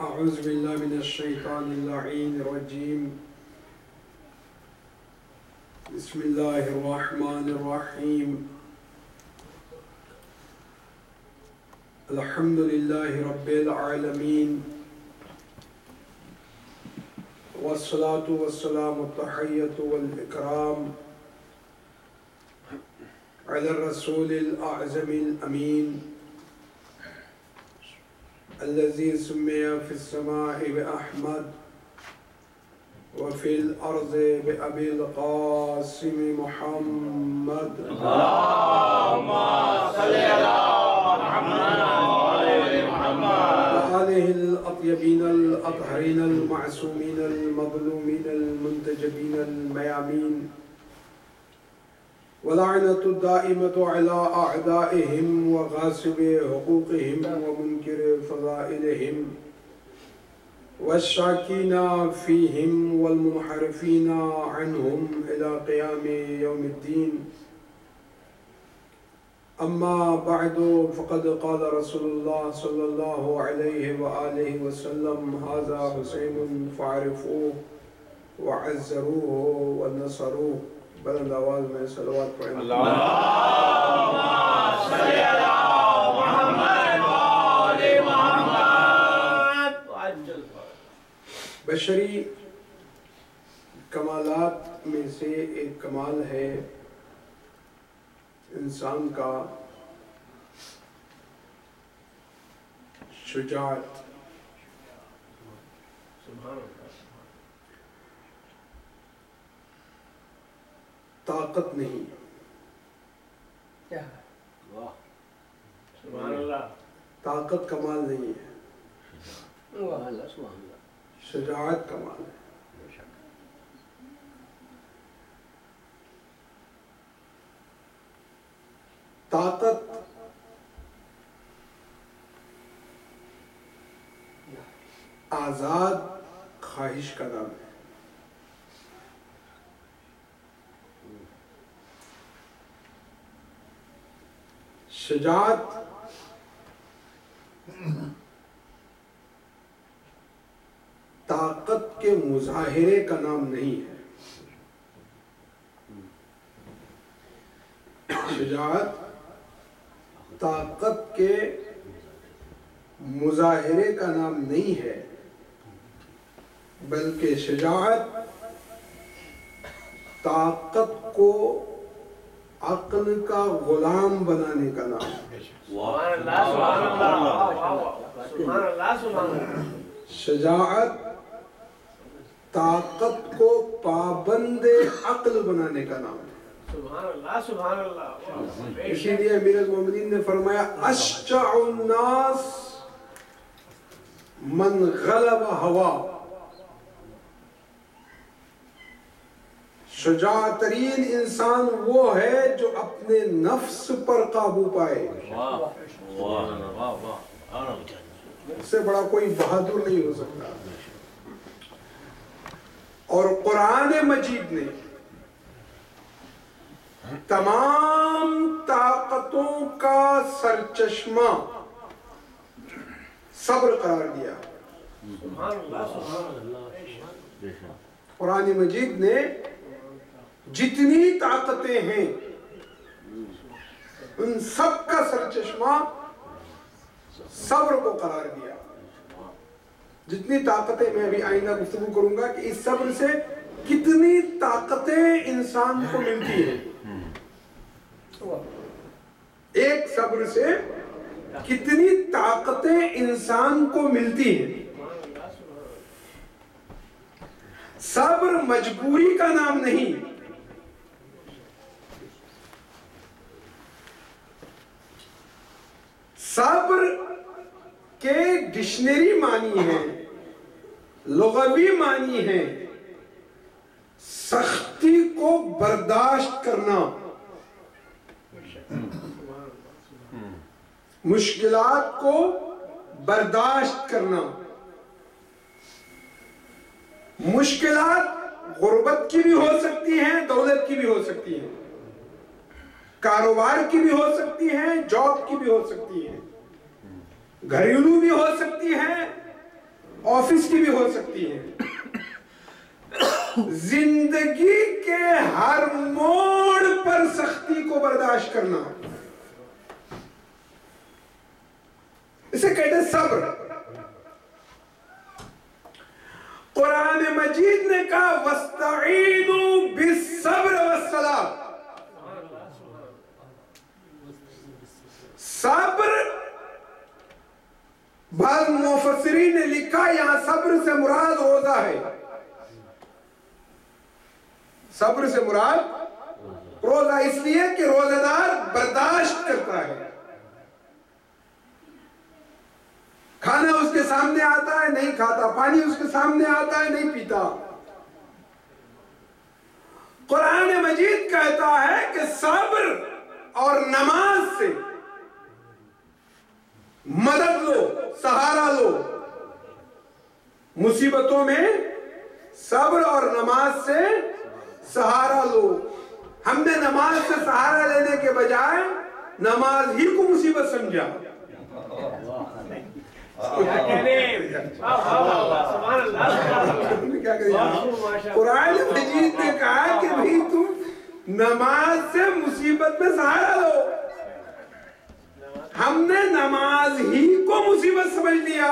اعوذ باللہ من الشیطان اللعین الرجیم بسم اللہ الرحمن الرحیم الحمد للہ رب العالمین والصلاة والسلام التحیۃ والاکرام علی الرسول الاعظم الامین الذي سمي في السماء بأحمد وفي الأرض بأبي القاسم محمد اللهم صل على محمد وآل محمد وآله الأطيبين الأطهرين المعصومين المظلومين المنتجبين الميامين ولعنة الدائمة على أعدائهم وغاصب حقوقهم ومنكر فضائلهم والشاكين فيهم والمنحرفين عنهم إلى قيام يوم الدين أما بعد فقد قال رسول الله صلى الله عليه وآله وسلم هذا حسين فاعرفوه وعزروه ونصروه بلند آواز میں صلوات پڑھیں اللهم صل على محمد وآل محمد وعجل بشری کمالات میں سے ایک کمال ہے انسان کا شجاعت. طاقت نہیں. سبحان اللہ. طاقت کمال نہیں ہے, شجاعت کمال ہے. طاقت آزاد خواہش کا نام ہے. شجاعت طاقت کے مظاہرے کا نام نہیں ہے. شجاعت طاقت کے مظاہرے کا نام نہیں ہے, بلکہ شجاعت طاقت کو عقل کا غلام بنانے کا نام ہے. سبحان اللہ سبحان اللہ سبحان اللہ. شجاعت طاقت کو پابند عقل بنانے کا نام ہے. سبحان اللہ سبحان اللہ. اسی لیے امیر المومنین نے فرمایا اشجع الناس من غلب ہوا. شجاع ترین انسان وہ ہے جو اپنے نفس پر قابو پائے. اس سے بڑا کوئی بہادر نہیں ہو سکتا. اور قرآن مجید نے تمام طاقتوں کا سرچشمہ صبر قرار دیا. سبحان اللہ سبحان اللہ. قرآن مجید نے جتنی طاقتیں ہیں ان سب کا سرچشمہ صبر کو قرار دیا. جتنی طاقتیں, میں ابھی آئندہ گفتگو کروں گا کہ اس صبر سے کتنی طاقتیں انسان کو ملتی ہیں. ایک صبر سے کتنی طاقتیں انسان کو ملتی ہیں. صبر مجبوری کا نام نہیں. صبر کے ڈکشنری معنی ہیں, لغوی معنی ہیں سختی کو برداشت کرنا, مشکلات کو برداشت کرنا. مشکلات غربت کی بھی ہو سکتی ہیں, دولت کی بھی ہو سکتی ہیں, کاروبار کی بھی ہو سکتی ہیں, جاب کی بھی ہو سکتی ہیں, گھریلو بھی ہو سکتی ہیں, آفس کی بھی ہو سکتی ہیں، زندگی کے ہر موڑ پر سختی کو برداشت کرنا، اسے کہتے ہیں صبر۔ قرآن مجید نے کہا وَاسْتَعِینُوا بِالصَّبْرِ وَالصَّلَاةِ، صبر، بعض مفسرین نے لکھا یہاں صبر سے مراد روزہ ہے، صبر سے مراد روزہ، اس لیے کہ روزہ دار برداشت کرتا ہے، کھانا اس کے سامنے آتا ہے نہیں کھاتا، پانی اس کے سامنے آتا ہے نہیں پیتا۔ قرآن مجید کہتا ہے کہ صبر اور نماز سے مدد لو، سہارا لو، مصیبتوں میں صبر اور نماز سے سہارا لو۔ ہم نے نماز سے سہارا لینے کے بجائے نماز ہی کو مصیبت سمجھا۔ قرآن مجید نے کہا کہ بھئی تم نماز سے مصیبت میں سہارا لو، ہم نے نماز ہی کو مصیبت سمجھ لیا۔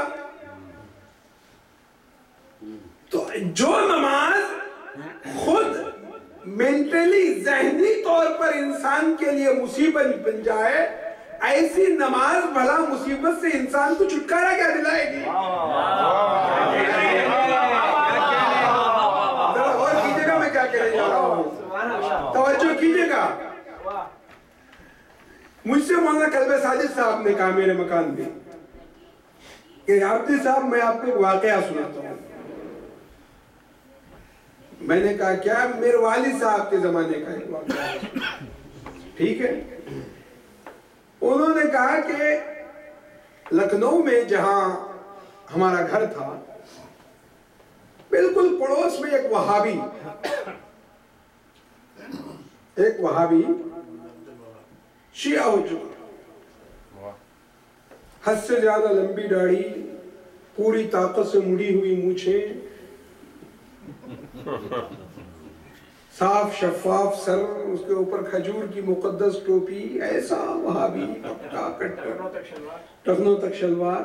تو جو نماز خود مینٹلی ذہنی طور پر انسان کے لیے مصیبت بن جائے، ایسی نماز بھلا مصیبت سے انسان کو چھٹکارا کیا دلائے گی؟ ذرا غور کیجئے گا میں کیا کہنے جا رہا ہوں، توجہ کیجئے گا۔ مجھ سے مولانا کلبہ ساجد صاحب نے کہا میرے مکان میں کہ عابدی صاحب میں آپ کو ایک واقعہ سناتا ہوں۔ میں نے کہا کیا؟ میرے والد صاحب کے زمانے کا ایک واقعہ، ٹھیک ہے؟ انہوں نے کہا کہ لکھنؤ میں جہاں ہمارا گھر تھا، بالکل پڑوس میں ایک وہابی شیعہ ہو چکا، حد سے زیادہ لمبی داڑھی، پوری طاقت سے مڑی ہوئی مونچھیں، صاف شفاف سر، اس کے اوپر کھجور کی مقدس ٹوپی، ایسا وہابی، پکا کٹر، ٹخنوں تک شلوار،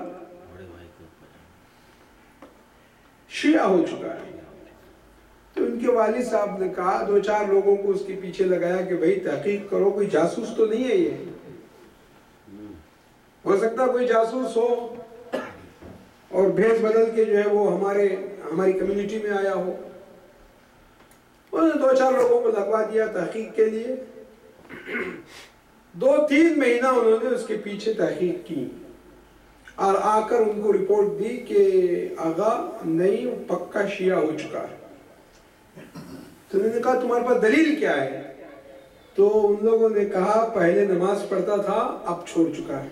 شیعہ ہو چکا ہے۔ تو ان کے والد صاحب نے کہا، دو چار لوگوں کو اس کے پیچھے لگایا کہ بھئی تحقیق کرو، کوئی جاسوس تو نہیں ہے یہ؟ ہو سکتا کوئی جاسوس ہو اور بھیس بدل کے جو ہے وہ ہماری کمیونٹی میں آیا ہو۔ انہوں نے دو چار لوگوں کو لگوا دیا تحقیق کے لیے۔ 2-3 مہینہ انہوں نے اس کے پیچھے تحقیق کی اور آ کر ان کو رپورٹ دی کہ آغا نہیں، پکا شیعہ ہو چکا ہے۔ تو انہوں نے کہا تمہارے پاس دلیل کیا ہے؟ تو ان لوگوں نے کہا پہلے نماز پڑھتا تھا، اب چھوڑ چکا ہے۔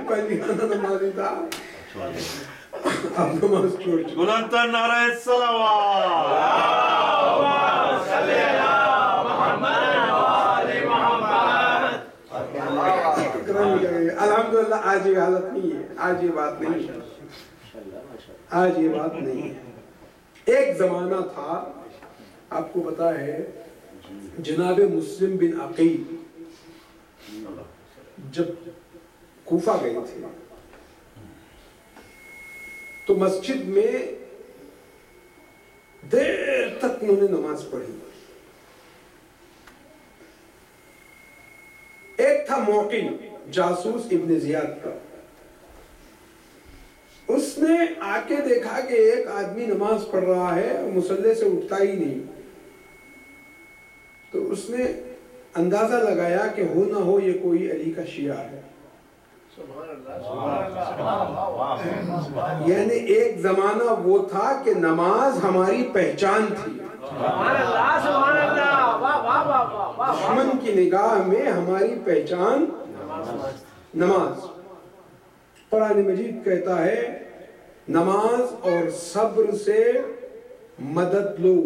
پہلے پنجانہ نمازی تھا، اب نماز چھوڑ چکا۔ بلندتر نعرہ الصلوات، الحمدللہ آج یہ حالت نہیں ہے، آج یہ بات نہیں ہے، آج یہ بات نہیں ہے۔ ایک زمانہ تھا، آپ کو پتا ہے، جناب مسلم بن عقیل جب کوفہ گئے تھے تو مسجد میں دیر تک انہوں نے نماز پڑھی۔ ایک تھا موقع جاسوس ابن زیاد کا، اس نے آ کے دیکھا کہ ایک آدمی نماز پڑھ رہا ہے اور مصلی سے اٹھتا ہی نہیں، تو اس نے اندازہ لگایا کہ ہو نہ ہو یہ کوئی علی کا شیعہ ہے۔ یعنی ایک زمانہ وہ تھا کہ نماز ہماری پہچان تھی، دشمن کی نگاہ میں ہماری پہچان نماز۔ قرآن مجید کہتا ہے نماز اور صبر سے مدد لو،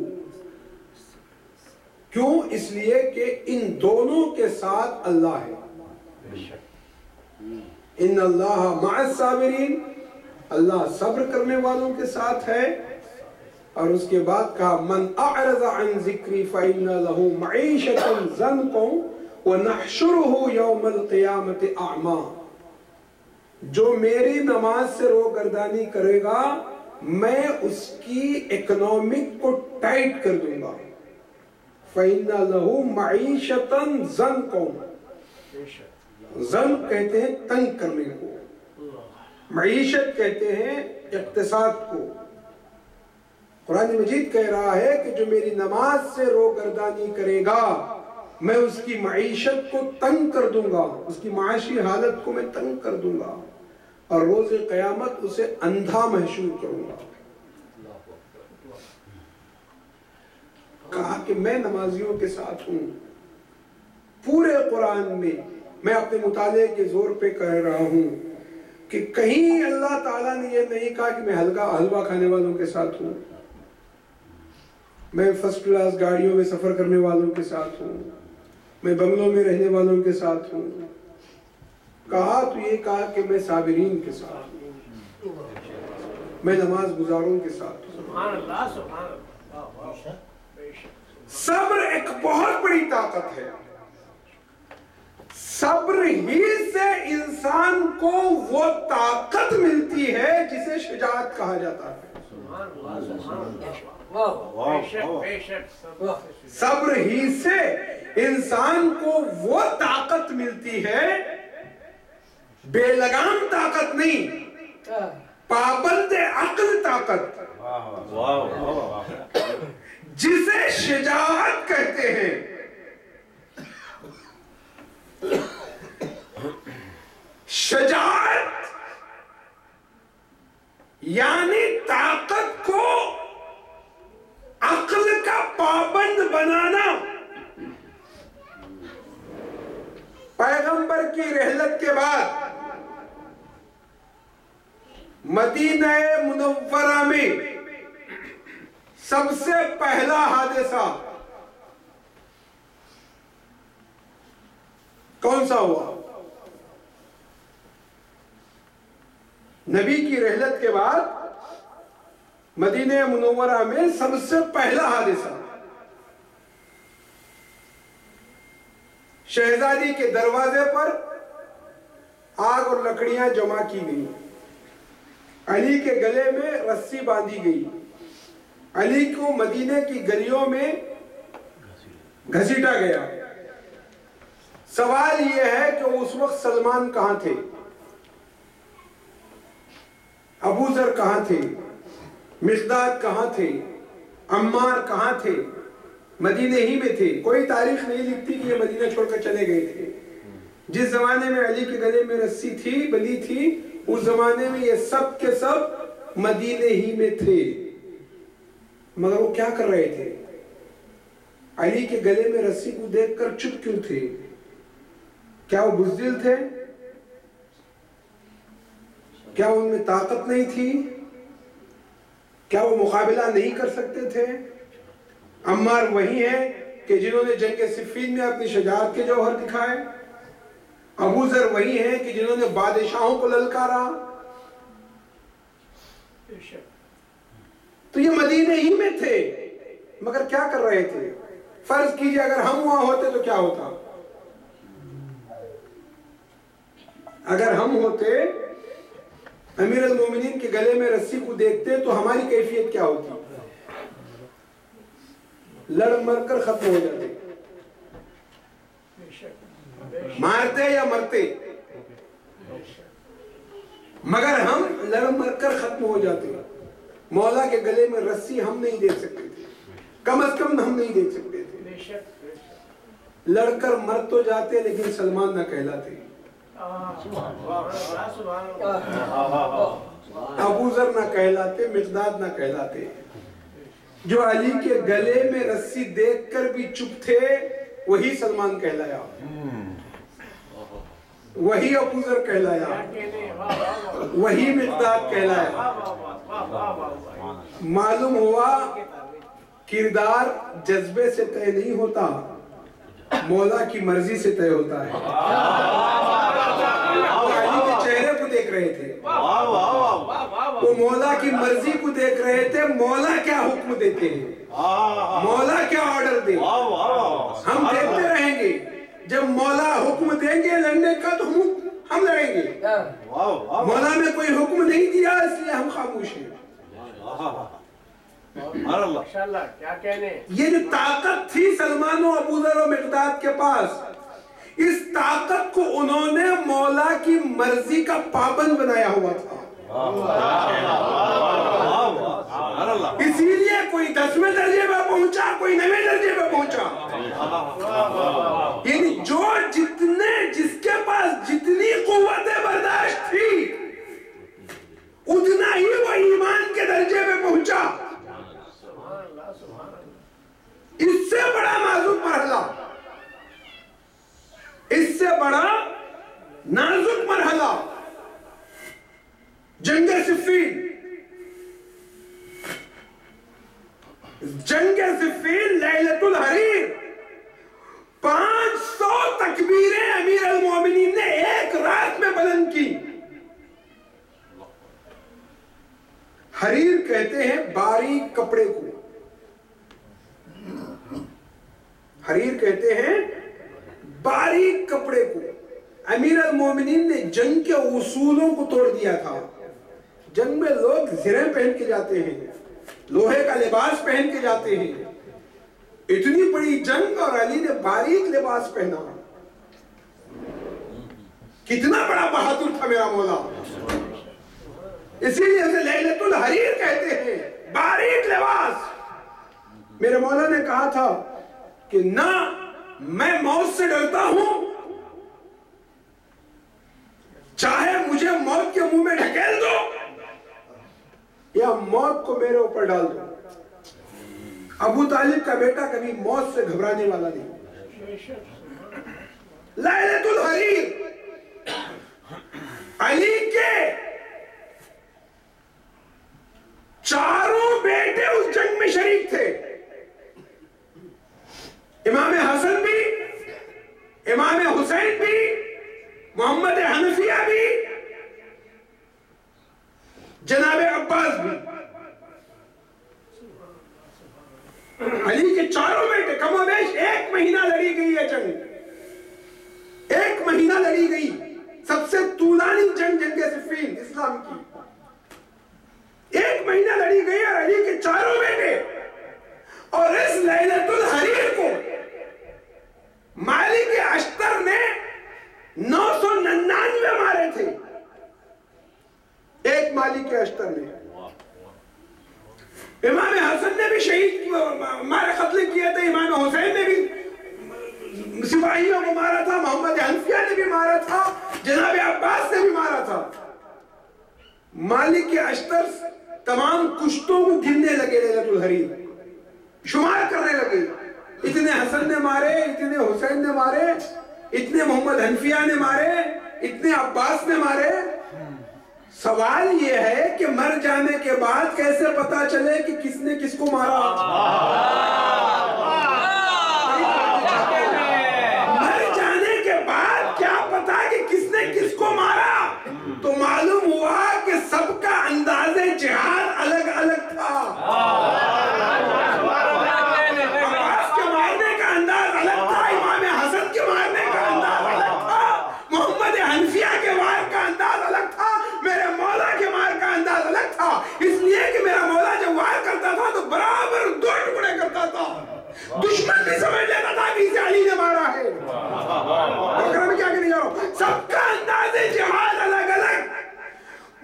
کیوں؟ اس لیے کہ ان دونوں کے ساتھ اللہ ہے۔ ان اللہ مع الصابرین، اللہ صبر کرنے والوں کے ساتھ ہے۔ اور اس کے بعد کہا من اعرض عن ذکری فإن له معیشة ضنکا وَنَحْشُرُهُ يَوْمَ الْقِيَامَةِ أَعْمَى، جو میری نماز سے روگردانی کرے گا میں اس کی اکنامک کو ٹائٹ کر دوں گا۔ فَإِنَّ لَهُ مَعِيشَةً ضَنْكًا، ضنک کہتے ہیں تنگ کرنے کو، معیشت کہتے ہیں اقتصاد کو۔ قرآن مجید کہہ رہا ہے کہ جو میری نماز سے روگردانی کرے گا میں اس کی معیشت کو تنگ کر دوں گا، اس کی معاشی حالت کو میں تنگ کر دوں گا، اور روز قیامت اسے اندھا محشور کروں گا۔ کہا کہ میں نمازیوں کے ساتھ ہوں۔ پورے قرآن میں اپنے مطالعے کے زور پہ کہہ رہا ہوں کہ کہیں اللہ تعالیٰ نے یہ نہیں کہا کہ میں حلوہ کھانے والوں کے ساتھ ہوں، میں فرسٹ کلاس گاڑیوں میں سفر کرنے والوں کے ساتھ ہوں، میں بنگلوں میں رہنے والوں کے ساتھ ہوں۔ کہا تو یہ کہا کہ میں صابرین کے ساتھ ہوں، میں نماز گزاروں کے ساتھ ہوں۔ سبحان اللہ، سبحان اللہ۔ صبر ایک بہت بڑی طاقت ہے۔ صبر ہی سے انسان کو وہ طاقت ملتی ہے جسے شجاعت کہا جاتا ہے۔ سبحان اللہ، سبحان اللہ۔ صبر ہی سے انسان کو وہ طاقت ملتی ہے، بے لگام طاقت نہیں، پابند عقل طاقت، جسے شجاعت کہتے ہیں۔ شجاعت یعنی طاقت کو عقل کا پابند بنانا۔ پیغمبر کی رحلت کے بعد مدینہ منورہ میں سب سے پہلا حادثہ کون سا ہوا؟ نبی کی رحلت کے بعد مدینہ منورہ میں سب سے پہلا حادثہ شہزادی کے دروازے پر آگ اور لکڑیاں جمع کی گئی، علی کے گلے میں رسی باندھی گئی، علی کو مدینہ کی گلیوں میں گھسیٹا گیا۔ سوال یہ ہے کہ اس وقت سلمان کہاں تھے، ابو ذر کہاں تھے، مقداد کہاں تھے، عمار کہاں تھے؟ مدینہ ہی میں تھے۔ کوئی تاریخ نہیں لکھتی کہ یہ مدینہ چھوڑ کر چلے گئے تھے۔ جس زمانے میں علی کے گلے میں رسی تھی، بندھی تھی، اس زمانے میں یہ سب کے سب مدینہ ہی میں تھے۔ مگر وہ کیا کر رہے تھے؟ علی کے گلے میں رسی کو دیکھ کر چپ کیوں تھے؟ کیا وہ بزدل تھے؟ کیا ان میں طاقت نہیں تھی؟ کیا وہ مقابلہ نہیں کر سکتے تھے؟ عمار وہی ہیں کہ جنہوں نے جنگ صفین میں اپنی شجاعت کے جوہر دکھائے، ابو ذر وہی ہیں کہ جنہوں نے بادشاہوں کو للکارا۔ تو یہ مدینہ ہی میں تھے، مگر کیا کر رہے تھے؟ فرض کیجئے اگر ہم وہاں ہوتے تو کیا ہوتا؟ اگر ہم ہوتے، امیر المومنین کے گلے میں رسی کو دیکھتے تو ہماری کیفیت کیا ہوتی؟ لڑ مر کر ختم ہو جاتے، مارتے یا مرتے، مگر ہم لڑ مر کر ختم ہو جاتے۔ مولا کے گلے میں رسی ہم نہیں دیکھ سکتے تھے، کم از کم ہم نہیں دیکھ سکتے تھے۔ لڑ کر مر تو جاتے لیکن سلمان نہ کہلاتے، ابو ذر نہ کہلاتے، مقداد نہ کہلاتے۔ جو علی کے گلے میں رسی دیکھ کر بھی چپ تھے وہی سلمان کہلایا، وہی ابو ذر کہلایا، وہی مقداد کہلایا۔ معلوم ہوا کردار جذبے سے طے نہیں ہوتا، مولا کی مرضی سے طے ہوتا ہے۔ وہ علی کے چہرے کو دیکھ رہے تھے، وہ مولا کی مرضی کو دیکھ رہے تھے، مولا کیا حکم دیتے ہیں، مولا کیا آرڈر دے۔ ہم دیکھتے رہیں گے، جب مولا حکم دیں گے لڑنے کا تو ہم لڑیں گے۔ مولا نے کوئی حکم نہیں دیا اس لیے ہم خاموش ہیں۔ ماشاءاللہ کیا کہنے۔ یہ جو طاقت تھی سلمان و ابو ذر و مقداد کے پاس، اس طاقت کو انہوں نے مولا کی مرضی کا پابند بنایا ہوا تھا۔ اسی لیے کوئی 10ویں درجے پہ پہنچا، کوئی 9ویں درجے پہ پہنچا۔ یعنی جو جس کے پاس جتنی قوت برداشت تھی اتنا ہی وہ ایمان کے درجے پہ پہنچا۔ اس سے بڑا نازک مرحلہ، اس سے بڑا نازک مرحلہ جنگ صفین۔ جنگ صفین لیلۃ الحریر، 500 تکبیریں امیر المومنین نے ایک رات میں بلند کی۔ حریر کہتے ہیں باریک کپڑے کو، حریر کہتے ہیں باریک کپڑے کو۔ امیر المومنین نے جنگ کے اصولوں کو توڑ دیا تھا۔ جنگ میں لوگ زرہیں پہن کے جاتے ہیں، لوہے کا لباس پہن کے جاتے ہیں۔ اتنی بڑی جنگ اور علی نے باریک لباس پہنا۔ کتنا بڑا بہادر تھا میرا مولا، اسی لیے اسے لیلۃ الحریر کہتے ہیں، باریک لباس۔ میرے مولا نے کہا تھا کہ نہ میں موت سے ڈرتا ہوں، چاہے مجھے موت کے منہ میں ڈھکیل دو یا موت کو میرے اوپر ڈال دو۔ ابو طالب کا بیٹا کبھی موت سے گھبرانے والا نہیں۔ لیلۃ الحریر، علی کے 4 بیٹے اس جنگ میں شریک تھے۔ امام حسن بھی، امام حسین بھی، محمد حنفیہ بھی، جناب عباس بھی۔ علی کے 4 بیٹے، کم و بیش 1 مہینہ لڑی گئی ہے جنگ، 1 مہینہ لڑی گئی۔ سب سے طولانی جنگ جنگ صفین اسلام کی، 1 مہینہ لڑی گئی اور علی کے 4 بیٹے۔ اور اس لیلۃ الحریر کو مالک اشتر نے 999 مارے تھے، ایک مالک اشتر نے۔ امام حسن نے بھی شہید مارے قتل کیے تھے، امام حسین نے بھی سپاہیوں کو مارا تھا، محمد حنفیہ نے بھی مارا تھا، جناب عباس نے بھی مارا تھا۔ مالک اشتر تمام کشتوں کو گننے لگے، لیلۃ الحریر شمار کرنے لگے، اتنے حسن نے مارے، اتنے حسین نے مارے، اتنے محمد حنفیہ نے مارے، اتنے عباس نے مارے۔ سوال یہ ہے کہ مر جانے کے بعد کیسے پتا چلے کہ کس نے کس کو مارا؟ مر جانے کے بعد کیا پتا کہ کس نے کس کو مارا؟ تو معلوم ہوا کہ سب کا انداز جہاد الگ الگ تھا۔ عباس کے مارنے کا انداز الگ تھا، امام حسن کے مارنے کا انداز الگ تھا، محمد حنفیہ کے وار کا انداز الگ تھا، میرے مولا کے مار کا انداز الگ تھا۔ اس لیے کہ میرا مولا جب وار کرتا تھا تو برابر 2 ٹکڑے کرتا تھا، دشمن بھی سمجھ لیتا تھا کہ اسے علی نے مارا ہے۔ میں کیا کہنے جا رہا ہوں، سب کا انداز جہاد الگ الگ۔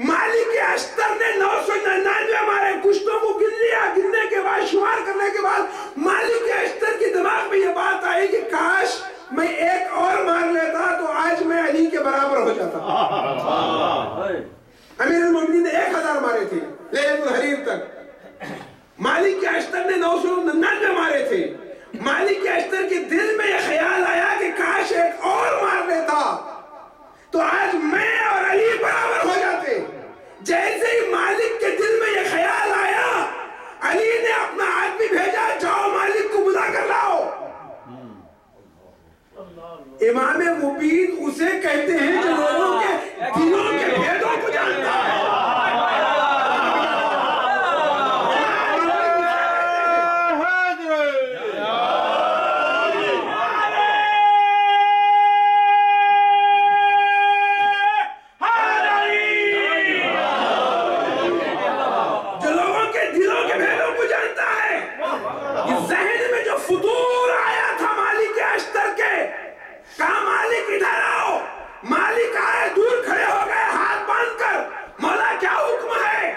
مالک اشتر نے 999 مارے، کشتوں کو گن لیا، گننے کے بعد شمار کرنے کے بعد مالک اشتر کی دماغ میں یہ بات آئی کہ کاش میں ایک اور مار لیتا تو آج میں علی کے برابر ہو جاتا۔ امیر المومنین نے 1000 مارے تھے لیلۃ الحریر تک، مالک اشتر نے 999 مارے تھے۔ مالک اشتر کے دل میں یہ خیال آیا کہ کاش ایک اور مار لیتا تو آج میں اور علی برابر ہو جاتے۔ جیسے ہی مالک کے دل میں یہ خیال آیا، علی نے اپنا آدمی بھیجا، امام مبین اسے کہتے ہیں جو لوگوں کے دلوں کے بھیدوں کو جانتا ہے۔ جو لوگوں کے دلوں کے بھیدوں کو جانتا ہے۔ ذہن میں جو فطور آیا تھا مالک اشتر کے، کہا مالک ادھر آؤ، مالک آئے، دور کھڑے ہو گئے ہاتھ باندھ کر، مولا کیا حکم ہے؟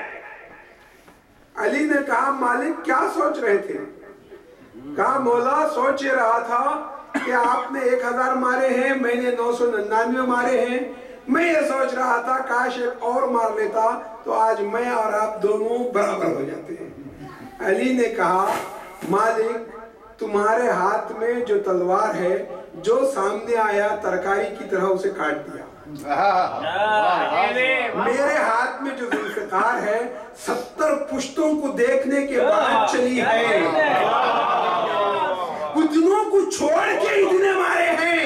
علی نے کہا مالک کیا سوچ رہے تھے؟ کہا مولا سوچ یہ رہا تھا کہ آپ نے 1000 مارے ہیں، میں نے 999 مارے ہیں، میں یہ سوچ رہا تھا کاش ایک اور مار لیتا تو آج میں اور آپ دونوں برابر ہو جاتے ہیں۔ علی نے کہا مالک تمہارے ہاتھ میں جو تلوار ہے، جو سامنے آیا ترکاری کی طرح اسے کاٹ دیا، میرے ہاتھ میں جو ذوالفقار ہے 70 پشتوں کو دیکھنے کے بعد چلی ہے، اتنوں کو چھوڑ کے اتنے مارے ہیں،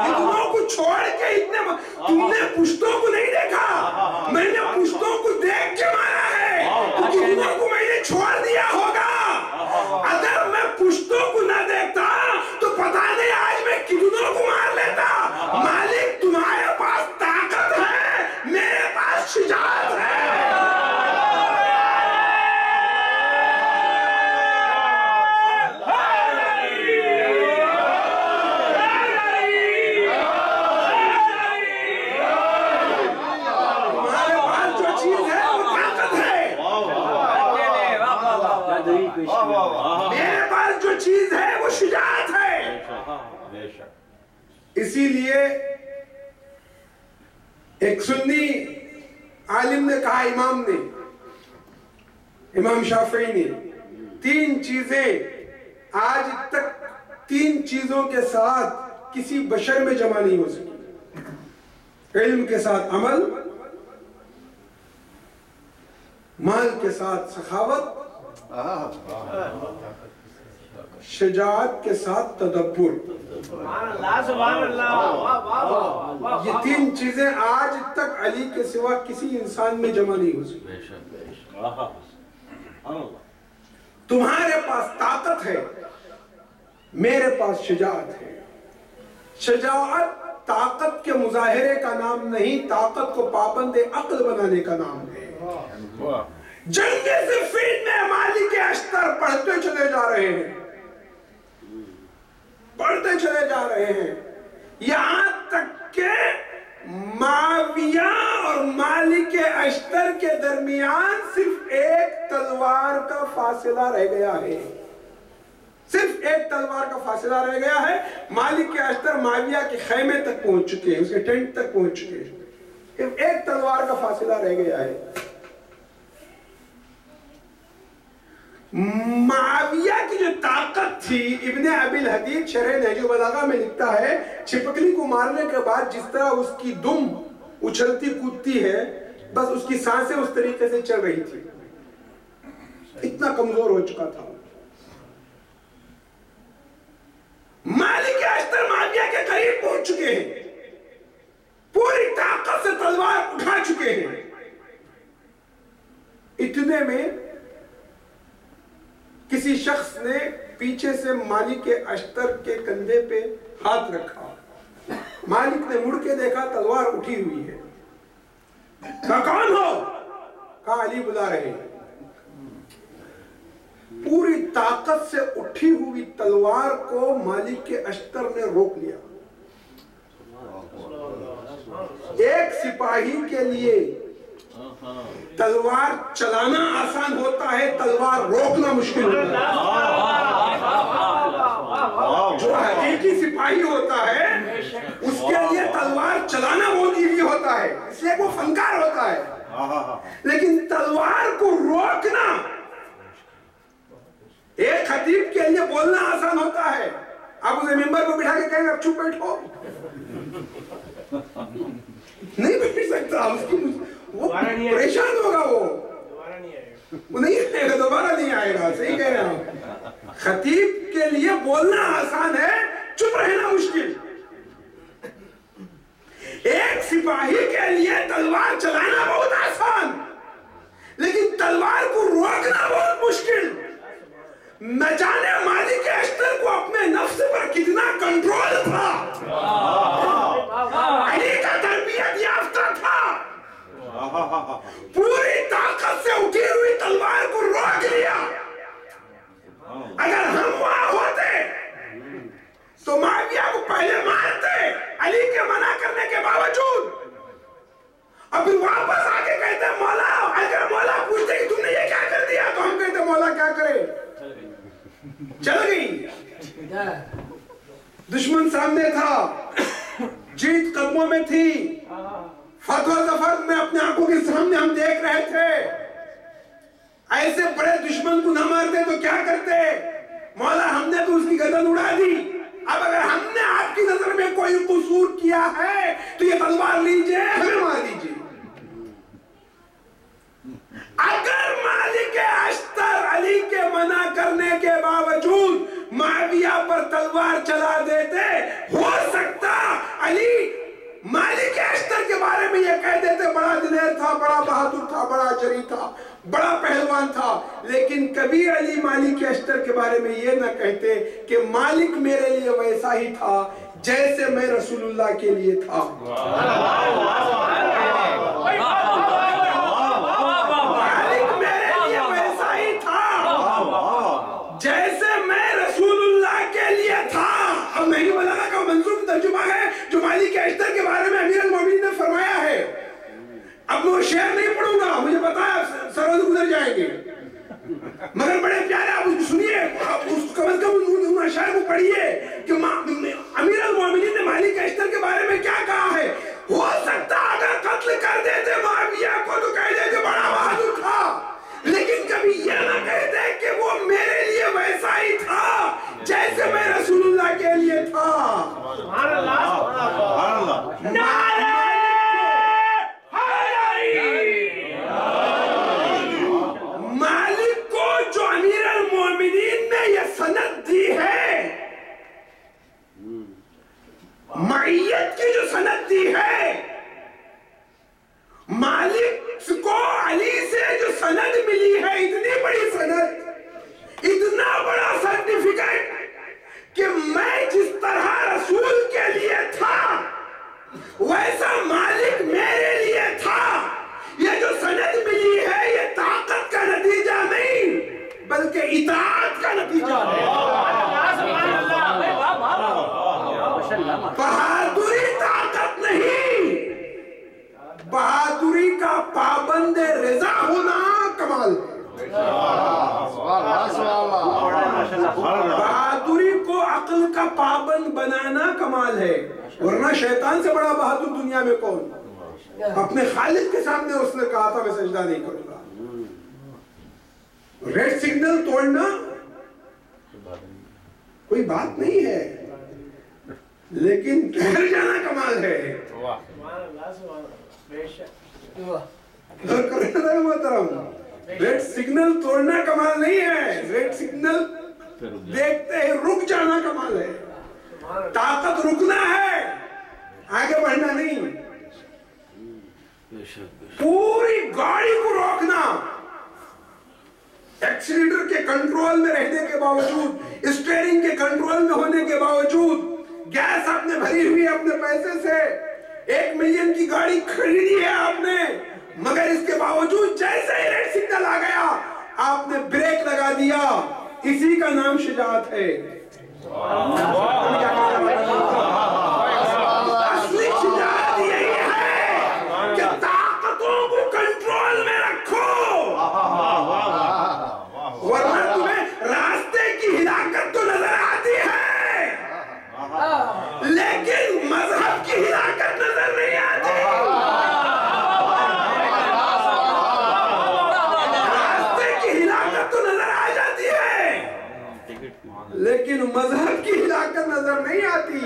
اتنوں کو چھوڑ کے اتنے تم نے پشتوں کو نہیں دیکھا، میں نے پشتوں کو دیکھ کے مارا ہے، تو کتنوں کو میں نے چھوڑ دیا ہوگا۔ اگر میں پشتوں کو نہ دیکھتا تو پتہ نہیں آج میں کتنوں کو مار لیتا۔ مالک تمہارے پاس طاقت ہے، میرے پاس شجاعت ہے۔ میرے پاس جو چیز ہے وہ شجاعت ہے۔ اسی لیے ایک سنی عالم نے کہا، امام شافعی نے 3 چیزیں آج تک 3 چیزوں کے ساتھ کسی بشر میں جمع نہیں ہو سکی: علم کے ساتھ عمل، مال کے ساتھ سخاوت، شجاعت کے ساتھ تدبر۔ یہ 3 چیزیں آج تک علی کے سوا کسی انسان میں جمع نہیں ہو سکی۔ تمہارے پاس طاقت ہے، میرے پاس شجاعت ہے۔ شجاعت طاقت کے مظاہرے کا نام نہیں، طاقت کو پابند عقل بنانے کا نام ہے۔ جنگ صفین میں مالک اشتر پڑھتے چلے جا رہے ہیں، پڑھتے چلے جا رہے ہیں، یہاں تک کہ معاویہ اور مالک اشتر کے درمیان صرف ایک تلوار کا فاصلہ رہ گیا ہے، صرف ایک تلوار کا فاصلہ رہ گیا ہے۔ مالک اشتر معاویہ کے خیمے تک پہنچ چکے ہیں، اس کے ٹینٹ تک پہنچ چکے ہیں، صرف ایک تلوار کا فاصلہ رہ گیا ہے۔ معاویہ کی جو طاقت تھی، ابن ابی الحدید شرح نہج البلاغہ میں لکھتا ہے، چھپکلی کو مارنے کے بعد جس طرح اس کی دم اچھلتی کودتی ہے، بس اس کی سانسیں اس طریقے سے چل رہی تھی، اتنا کمزور ہو چکا تھا۔ مالک اشتر معاویہ کے قریب پہنچ چکے ہیں، پوری طاقت سے تلوار اٹھا چکے ہیں۔ اتنے میں کسی شخص نے پیچھے سے مالک اشتر کے کندھے پہ ہاتھ رکھا، مالک نے مڑ کے دیکھا تلوار اٹھی ہوئی ہے۔ کہا کون ہو؟ کہا علی بلا رہے ہیں۔ پوری طاقت سے اٹھی ہوئی تلوار کو مالک اشتر نے روک لیا۔ ایک سپاہی کے لیے تلوار چلانا آسان ہوتا ہے، تلوار روکنا مشکل ہوتا ہے۔ جو حقیقی سپاہی ہوتا ہے اس کے لیے تلوار چلانا بہت ایزی ہوتا ہے، اس لیے وہ فنکار ہوتا ہے، لیکن تلوار کو روکنا ایک خطیب کے لیے بولنا آسان ہوتا ہے۔ آپ اسے ممبر کو بٹھا کے کہیں اب چپ بیٹھو، نہیں بیٹھ سکتا، وہ پریشان ہوگا، وہ نہیں آئے گا، دوبارہ نہیں آئے گا۔ صحیح کہہ رہے ہیں۔ خطیب کے لیے بولنا آسان ہے، چپ چپ رہنا مشکل. ایک سپاہی کے لیے تلوار چلانا بہت آسان، لیکن تلوار کو روکنا بہت مشکل. نہ جانے مالک اشتر کو اپنے نفس پر کتنا کنٹرول تھا. علی کا تربیت یافتہ تھا، پوری طاقت سے اٹھی ہوئی تلوار کو روک لیا. اگر ہم وہاں ہوتے تو معاویہ کو پہلے مارتے علی کے منع کرنے کے باوجود، اور پھر واپس آ کے کہتے مولا، اگر مولا پوچھتے کہ تم نے یہ کیا کر دیا تو ہم کہتے مولا کیا کرے، چل گئی. دشمن سامنے تھا، جیت قدموں میں تھی، فتح و ظفر میں اپنے آنکھوں کے سامنے ہم دیکھ رہے تھے. ایسے بڑے دشمن کو نہ مارتے تو کیا کرتے؟ مولا ہم نے تو اس کی گردن اڑا دی، اب اگر ہم نے آپ کی نظر میں کوئی قصور کیا ہے تو یہ تلوار لیجئے، ہمیں مار دیجئے. اگر مالک اشتر علی کے منع کرنے کے باوجود معاویہ پر تلوار چلا دیتے، ہو سکتا علی مالک اشتر کے بارے میں یہ کہہ دیتے بڑا دلیر تھا، بڑا بہادر تھا، بڑا جری تھا، بڑا پہلوان تھا. لیکن کبھی علی مالک اشتر کے بارے میں یہ نہ کہتے کہ مالک میرے لیے ویسا ہی تھا جیسے میں رسول اللہ کے لیے تھا. مالک میرے لیے ویسا ہی تھا جیسے میں رسول اللہ کے لیے تھا. اب میں یہ بولا کہ منصوب ترجمہ ہے جو مالک اشتر کے بارے میں امیر المومنین نے فرمایا ہے. اب وہ شعر نہیں پڑھوں گا، مجھے پتا ہے سرود گزر جائیں گے، مگر بڑے پیارے آپ اس کو سنیے، کم از کم ان اشعار کو پڑھیے کہ امیر المومنین نے مالک اشتر کے بارے میں کیا کہا ہے. ہو سکتا اگر قتل کر دیتے معاویہ کو تو کہہ دیتے بڑا بہادر تھا، لیکن کبھی یہ نہ کہتے کہ وہ میرے لیے ویسا ہی تھا جیسے میں رسول اللہ کے لیے تھا. سبحان اللہ، سبحان اللہ. نعرہ مالک کو جو امیر المومنین نے یہ سند دی ہے، معیت کی جو سند دی ہے، مالک کو علی سے جو سند ملی ہے، اتنی بڑی سند، اتنا بڑا سرٹیفکیٹ کہ میں جس طرح رسول کے لیے تھا ویسا مالک میرے لیے تھا. یہ جو سند ملی ہے یہ طاقت کا نتیجہ نہیں بلکہ اطاعت کا نتیجہ ہے. بہادری طاقت نہیں، بہادری کا پابند رضا ہونا کمال ہے. بہادری کو عقل کا پابند بنانا کمال ہے. ورنہ شیطان سے بڑا بہادر دنیا میں کون؟ اپنے خالق کے سامنے اس نے کہا تھا میں سجدہ نہیں کروں گا. ریڈ سگنل توڑنا کوئی بات نہیں ہے، لیکن ٹھہر جانا کمال ہے. ریڈ سگنل توڑنا کمال نہیں ہے، ریڈ سگنل دیکھتے ہی رک جانا کمال ہے. طاقت رکنا ہے، آگے بڑھنا نہیں. پوری گاڑی کو روکنا، ایکسیلیٹر کے کنٹرول میں رہنے کے باوجود، اسٹیئرنگ کے کنٹرول میں ہونے کے باوجود، گیس آپ نے بھری ہوئی اپنے پیسے سے، 1 ملین کی گاڑی خریدی ہے آپ نے، مگر اس کے باوجود جیسے ہی ریڈ سگنل آ گیا آپ نے بریک لگا دیا. اسی کا نام شجاعت ہے. اصلی شجاعت یہی ہے کہ طاقتوں کو کنٹرول میں رکھو، ورنہ تمہیں راستے کی ہلاکت تو نظر آتی ہے لیکن مذہب کی ہلاکت نظر نہیں آتی. راستے کی ہلاکت تو نظر آ جاتی ہے لیکن مذہب کی ہلاکت نظر نہیں آتی.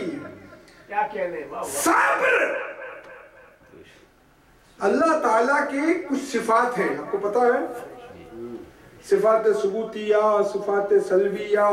کیا کہنے؟ صبر اللہ تعالیٰ کی کچھ صفات ہیں، آپ کو پتا ہے، صفات ثبوتیہ، صفات سلبیہ،